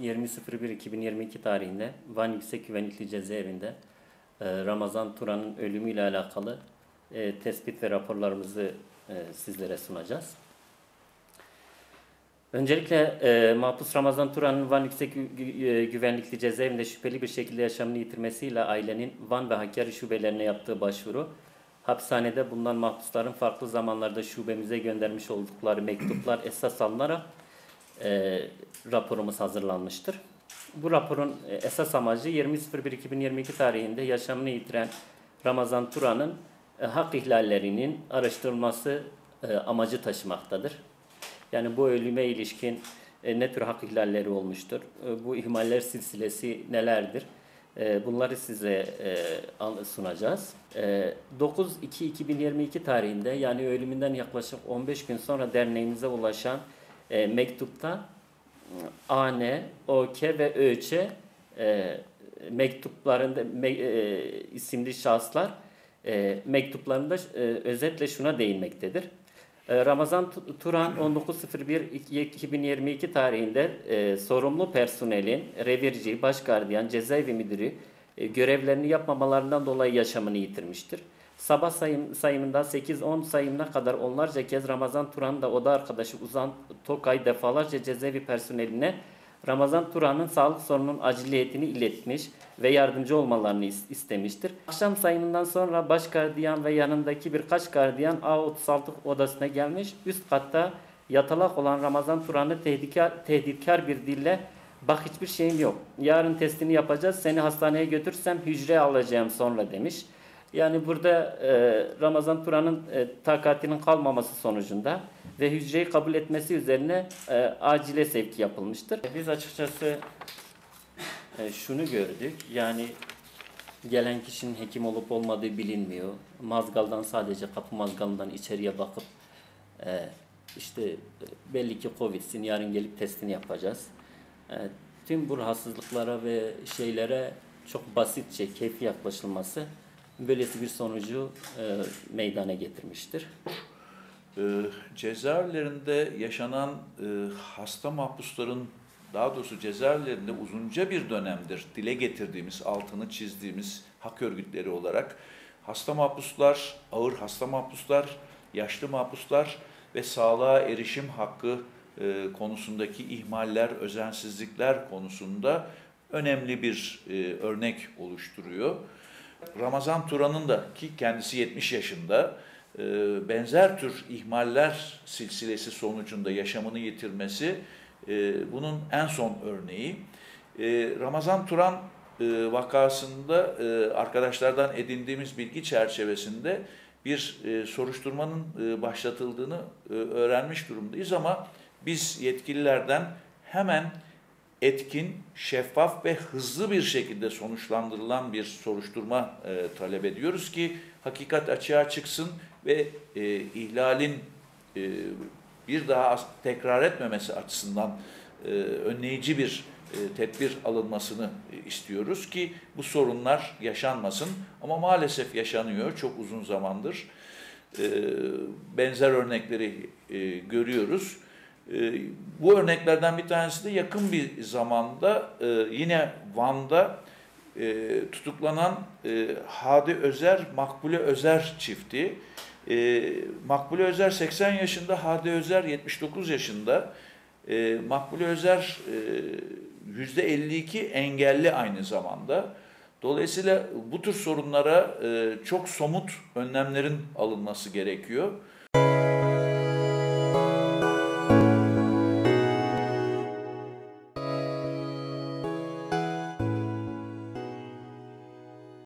20.01.2022 tarihinde Van Yüksek Güvenlikli Cezaevinde Ramazan Turan'ın ölümüyle alakalı tespit ve raporlarımızı sizlere sunacağız. Öncelikle mahpus Ramazan Turan'ın Van Yüksek Güvenlikli Cezaevinde şüpheli bir şekilde yaşamını yitirmesiyle ailenin Van ve Hakkari şubelerine yaptığı başvuru, hapishanede bulunan mahpusların farklı zamanlarda şubemize göndermiş oldukları mektuplar esas alınarak raporumuz hazırlanmıştır. Bu raporun esas amacı 20.01.2022 tarihinde yaşamını yitiren Ramazan Turan'ın hak ihlallerinin araştırılması amacı taşımaktadır. Yani bu ölüme ilişkin ne tür hak ihlalleri olmuştur? Bu ihmaller silsilesi nelerdir? Bunları size sunacağız. 9.2.2022 tarihinde, yani ölümünden yaklaşık 15 gün sonra derneğimize ulaşan mektupta AN, OK ve ÖÇ mektuplarında isimli şahıslar mektuplarında özetle şuna değinmektedir. Ramazan Turan 19.01.2022 tarihinde sorumlu personelin, revirci, başgardiyan, cezaevi müdürü görevlerini yapmamalarından dolayı yaşamını yitirmiştir. Sabah sayımından 8-10 sayımına kadar onlarca kez Ramazan Turan'ın da oda arkadaşı Uzan Tokay defalarca cezaevi personeline Ramazan Turan'ın sağlık sorununun aciliyetini iletmiş ve yardımcı olmalarını istemiştir. Akşam sayımından sonra başgardiyan ve yanındaki birkaç gardiyan A36 odasına gelmiş, üst katta yatalak olan Ramazan Turan'ı tehditkar bir dille "Bak, hiçbir şeyim yok. Yarın testini yapacağız. Seni hastaneye götürsem hücre alacağım sonra" demiş. Yani burada Ramazan Turan'ın takatinin kalmaması sonucunda ve hücreyi kabul etmesi üzerine acile sevki yapılmıştır. Biz açıkçası şunu gördük. Yani gelen kişinin hekim olup olmadığı bilinmiyor. Mazgaldan, sadece kapı mazgalından içeriye bakıp işte belli ki Covid'sin, yarın gelip testini yapacağız. Tüm bu rahatsızlıklara ve şeylere çok basitçe, keyfi yaklaşılması böylesi bir sonucu meydana getirmiştir. Cezaevlerinde yaşanan hasta mahpusların, daha doğrusu cezaevlerinde uzunca bir dönemdir dile getirdiğimiz, altını çizdiğimiz hak örgütleri olarak hasta mahpuslar, ağır hasta mahpuslar, yaşlı mahpuslar ve sağlığa erişim hakkı konusundaki ihmaller, özensizlikler konusunda önemli bir örnek oluşturuyor. Ramazan Turan'ın da, ki kendisi 70 yaşında, benzer tür ihmaller silsilesi sonucunda yaşamını yitirmesi bunun en son örneği. Ramazan Turan vakasında arkadaşlardan edindiğimiz bilgi çerçevesinde bir soruşturmanın başlatıldığını öğrenmiş durumdayız ama biz yetkililerden hemen etkin, şeffaf ve hızlı bir şekilde sonuçlandırılan bir soruşturma talep ediyoruz ki hakikat açığa çıksın ve ihlalin bir daha tekrar etmemesi açısından önleyici bir tedbir alınmasını istiyoruz ki bu sorunlar yaşanmasın. Ama maalesef yaşanıyor çok uzun zamandır. Benzer örnekleri görüyoruz. Bu örneklerden bir tanesi de yakın bir zamanda yine Van'da tutuklanan Hadi Özer, Makbule Özer çifti. Makbule Özer 80 yaşında, Hadi Özer 79 yaşında. Makbule Özer %52 engelli aynı zamanda. Dolayısıyla bu tür sorunlara çok somut önlemlerin alınması gerekiyor.